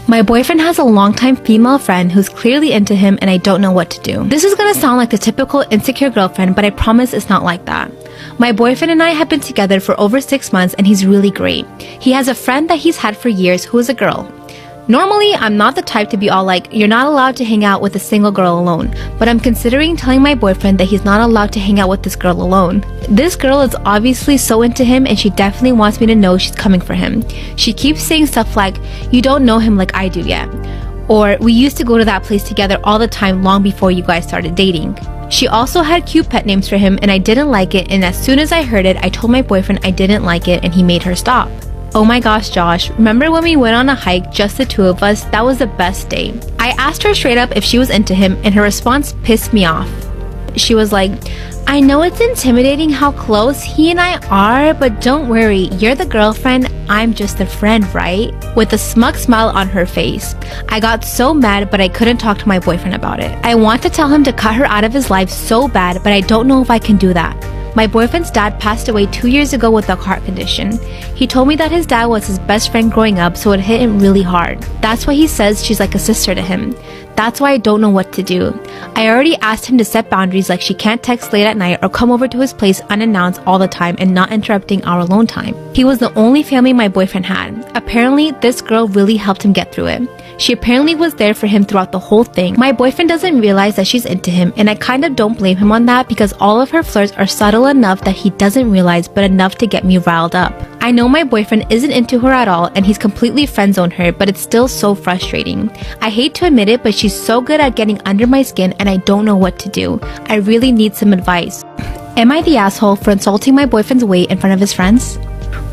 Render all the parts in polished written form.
My boyfriend has a longtime female friend who's clearly into him and I don't know what to do. This is gonna sound like the typical insecure girlfriend, but I promise it's not like that. My boyfriend and I have been together for over 6 months and he's really great. He has a friend that he's had for years who is a girl. Normally, I'm not the type to be all like, you're not allowed to hang out with a single girl alone, but I'm considering telling my boyfriend that he's not allowed to hang out with this girl alone. This girl is obviously so into him and she definitely wants me to know she's coming for him. She keeps saying stuff like, you don't know him like I do yet. Or, we used to go to that place together all the time long before you guys started dating. She also had cute pet names for him and I didn't like it, and as soon as I heard it, I told my boyfriend I didn't like it and he made her stop. Oh my gosh, Josh, remember when we went on a hike, just the two of us? That was the best day. I asked her straight up if she was into him and her response pissed me off. She was like, I know it's intimidating how close he and I are, but don't worry, you're the girlfriend, I'm just the friend, right? With a smug smile on her face. I got so mad, but I couldn't talk to my boyfriend about it. I want to tell him to cut her out of his life so bad, but I don't know if I can do that. My boyfriend's dad passed away 2 years ago with a heart condition. He told me that his dad was his best friend growing up, so it hit him really hard. That's why he says she's like a sister to him. That's why I don't know what to do. I already asked him to set boundaries, like she can't text late at night or come over to his place unannounced all the time and not interrupting our alone time. He was the only family my boyfriend had. Apparently, this girl really helped him get through it. She apparently was there for him throughout the whole thing. My boyfriend doesn't realize that she's into him, and I kind of don't blame him on that because all of her flirts are subtle enough that he doesn't realize, but enough to get me riled up. I know my boyfriend isn't into her at all and he's completely friend-zoned her, but it's still so frustrating. I hate to admit it, but she's so good at getting under my skin and I don't know what to do. I really need some advice. Am I the asshole for insulting my boyfriend's weight in front of his friends?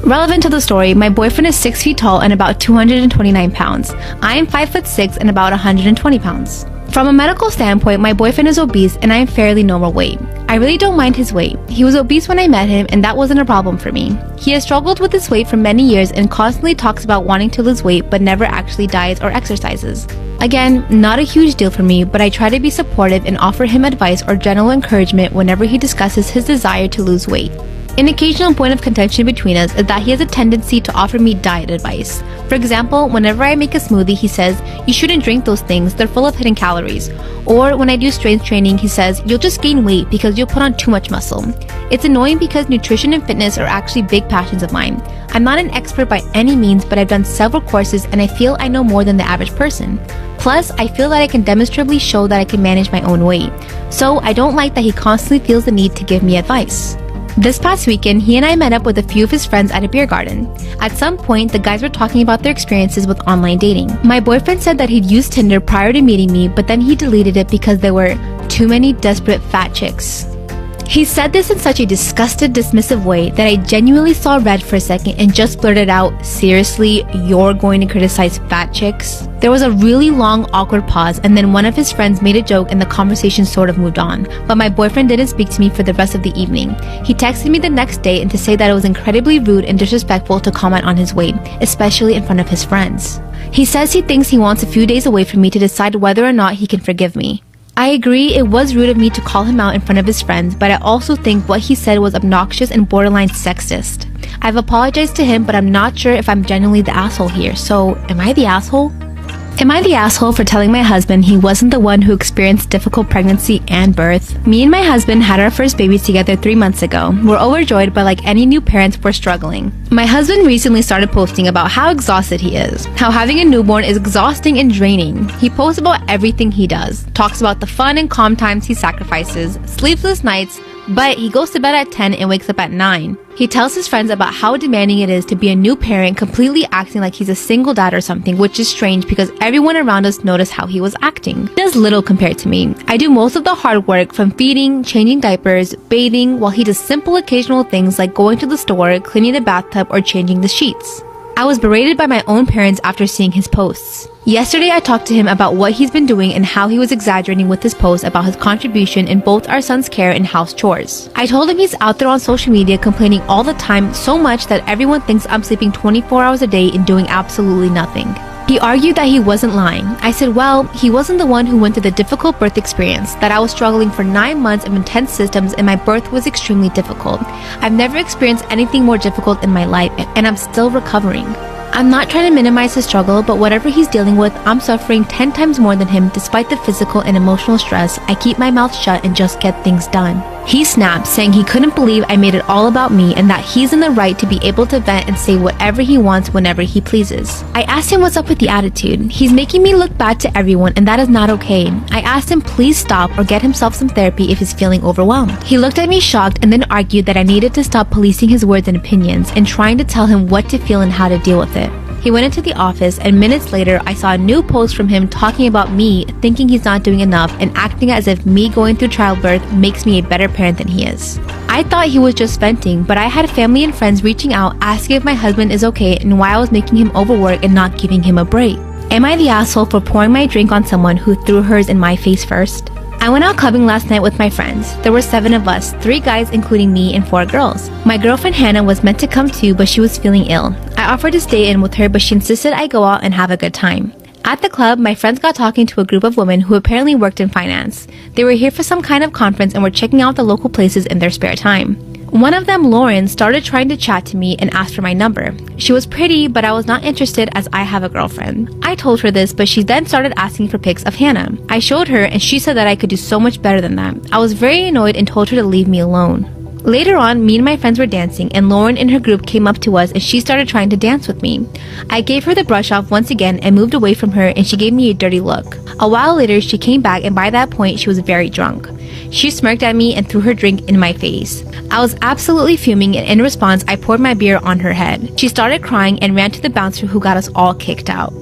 Relevant to the story, my boyfriend is 6 feet tall and about 229 pounds. I am 5'6" and about 120 pounds. From a medical standpoint, my boyfriend is obese and I am fairly normal weight. I really don't mind his weight. He was obese when I met him and that wasn't a problem for me. He has struggled with his weight for many years and constantly talks about wanting to lose weight but never actually diets or exercises. Again, not a huge deal for me, but I try to be supportive and offer him advice or general encouragement whenever he discusses his desire to lose weight. An occasional point of contention between us is that he has a tendency to offer me diet advice. For example, whenever I make a smoothie, he says, you shouldn't drink those things, they're full of hidden calories. Or when I do strength training, he says, you'll just gain weight because you'll put on too much muscle. It's annoying because nutrition and fitness are actually big passions of mine. I'm not an expert by any means, but I've done several courses and I feel I know more than the average person. Plus, I feel that I can demonstrably show that I can manage my own weight. So I don't like that he constantly feels the need to give me advice. This past weekend, he and I met up with a few of his friends at a beer garden. At some point, the guys were talking about their experiences with online dating. My boyfriend said that he'd used Tinder prior to meeting me, but then he deleted it because there were too many desperate fat chicks. He said this in such a disgusted, dismissive way that I genuinely saw red for a second and just blurted out, seriously, you're going to criticize fat chicks? There was a really long, awkward pause, and then one of his friends made a joke and the conversation sort of moved on. But my boyfriend didn't speak to me for the rest of the evening. He texted me the next day and to say that it was incredibly rude and disrespectful to comment on his weight, especially in front of his friends. He says he thinks he wants a few days away from me to decide whether or not he can forgive me. I agree it was rude of me to call him out in front of his friends, but I also think what he said was obnoxious and borderline sexist. I've apologized to him, but I'm not sure if I'm genuinely the asshole here, so am I the asshole? Am I the asshole for telling my husband he wasn't the one who experienced difficult pregnancy and birth? Me and my husband had our first baby together 3 months ago. We're overjoyed, but like any new parents, we're struggling. My husband recently started posting about how exhausted he is, how having a newborn is exhausting and draining. He posts about everything he does, talks about the fun and calm times he sacrifices, sleepless nights, but he goes to bed at 10 and wakes up at 9. He tells his friends about how demanding it is to be a new parent, completely acting like he's a single dad or something, which is strange because everyone around us noticed how he was acting. He does little compared to me. I do most of the hard work, from feeding, changing diapers, bathing, while he does simple occasional things like going to the store, cleaning the bathtub, or changing the sheets. I was berated by my own parents after seeing his posts. Yesterday, I talked to him about what he's been doing and how he was exaggerating with his posts about his contribution in both our son's care and house chores. I told him he's out there on social media complaining all the time, so much that everyone thinks I'm sleeping 24 hours a day and doing absolutely nothing. He argued that he wasn't lying. I said, well, he wasn't the one who went through the difficult birth experience, that I was struggling for 9 months of intense symptoms and my birth was extremely difficult. I've never experienced anything more difficult in my life and I'm still recovering. I'm not trying to minimize his struggle, but whatever he's dealing with, I'm suffering 10 times more than him despite the physical and emotional stress. I keep my mouth shut and just get things done. He snapped, saying he couldn't believe I made it all about me and that he's in the right to be able to vent and say whatever he wants whenever he pleases. I asked him what's up with the attitude. He's making me look bad to everyone and that is not okay. I asked him please stop or get himself some therapy if he's feeling overwhelmed. He looked at me shocked and then argued that I needed to stop policing his words and opinions and trying to tell him what to feel and how to deal with it. He went into the office and minutes later I saw a new post from him talking about me thinking he's not doing enough and acting as if me going through childbirth makes me a better parent than he is. I thought he was just venting, but I had family and friends reaching out asking if my husband is okay and why I was making him overwork and not giving him a break. Am I the asshole for pouring my drink on someone who threw hers in my face first? I went out clubbing last night with my friends. There were 7 of us, 3 guys including me and 4 girls. My girlfriend Hannah was meant to come too, but she was feeling ill. I offered to stay in with her, but she insisted I go out and have a good time. At the club, my friends got talking to a group of women who apparently worked in finance. They were here for some kind of conference and were checking out the local places in their spare time. One of them, Lauren, started trying to chat to me and asked for my number. She was pretty, but I was not interested as I have a girlfriend. I told her this, but she then started asking for pics of Hannah. I showed her and she said that I could do so much better than that. I was very annoyed and told her to leave me alone. Later on, me and my friends were dancing and Lauren and her group came up to us and she started trying to dance with me. I gave her the brush off once again and moved away from her and she gave me a dirty look. A while later, she came back and by that point, she was very drunk. She smirked at me and threw her drink in my face. I was absolutely fuming and in response, I poured my beer on her head. She started crying and ran to the bouncer who got us all kicked out.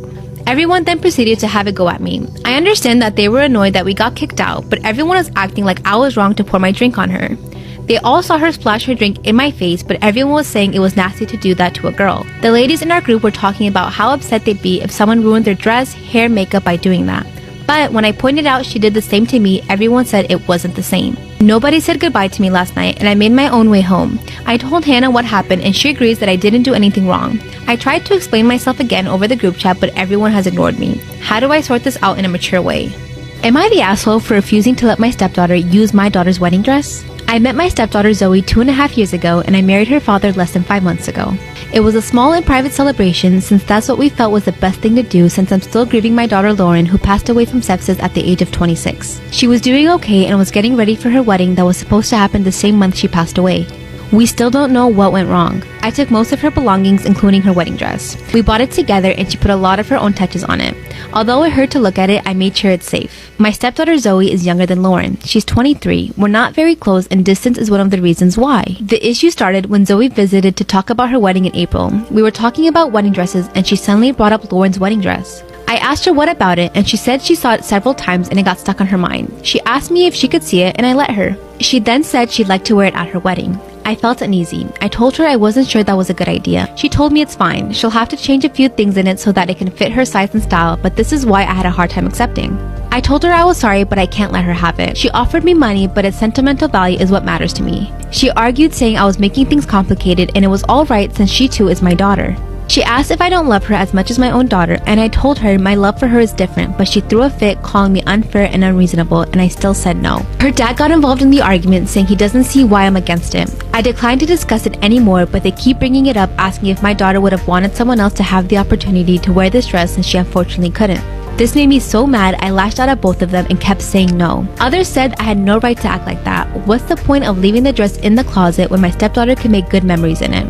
Everyone then proceeded to have a go at me. I understand that they were annoyed that we got kicked out, but everyone was acting like I was wrong to pour my drink on her. They all saw her splash her drink in my face, but everyone was saying it was nasty to do that to a girl. The ladies in our group were talking about how upset they'd be if someone ruined their dress, hair, makeup by doing that. But when I pointed out she did the same to me, everyone said it wasn't the same. Nobody said goodbye to me last night and I made my own way home. I told Hannah what happened and she agrees that I didn't do anything wrong. I tried to explain myself again over the group chat, but everyone has ignored me. How do I sort this out in a mature way? Am I the asshole for refusing to let my stepdaughter use my daughter's wedding dress? I met my stepdaughter Zoe 2.5 years ago and I married her father less than 5 months ago. It was a small and private celebration since that's what we felt was the best thing to do since I'm still grieving my daughter Lauren who passed away from sepsis at the age of 26. She was doing okay and was getting ready for her wedding that was supposed to happen the same month she passed away. We still don't know what went wrong. I took most of her belongings including her wedding dress. We bought it together and she put a lot of her own touches on it. Although it hurt to look at it, I made sure it's safe. My stepdaughter Zoe is younger than Lauren. She's 23. We're not very close and distance is one of the reasons why. The issue started when Zoe visited to talk about her wedding in April. We were talking about wedding dresses and she suddenly brought up Lauren's wedding dress. I asked her what about it and she said she saw it several times and it got stuck on her mind. She asked me if she could see it and I let her. She then said she'd like to wear it at her wedding. I felt uneasy. I told her I wasn't sure that was a good idea. She told me it's fine. She'll have to change a few things in it so that it can fit her size and style, but this is why I had a hard time accepting. I told her I was sorry, but I can't let her have it. She offered me money, but its sentimental value is what matters to me. She argued saying I was making things complicated and it was all right since she too is my daughter. She asked if I don't love her as much as my own daughter, and I told her my love for her is different, but she threw a fit calling me unfair and unreasonable, and I still said no. Her dad got involved in the argument saying he doesn't see why I'm against it. I declined to discuss it anymore, but they keep bringing it up asking if my daughter would have wanted someone else to have the opportunity to wear this dress and she unfortunately couldn't. This made me so mad I lashed out at both of them and kept saying no. Others said I had no right to act like that. What's the point of leaving the dress in the closet when my stepdaughter can make good memories in it?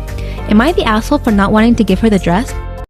Am I the asshole for not wanting to give her the dress?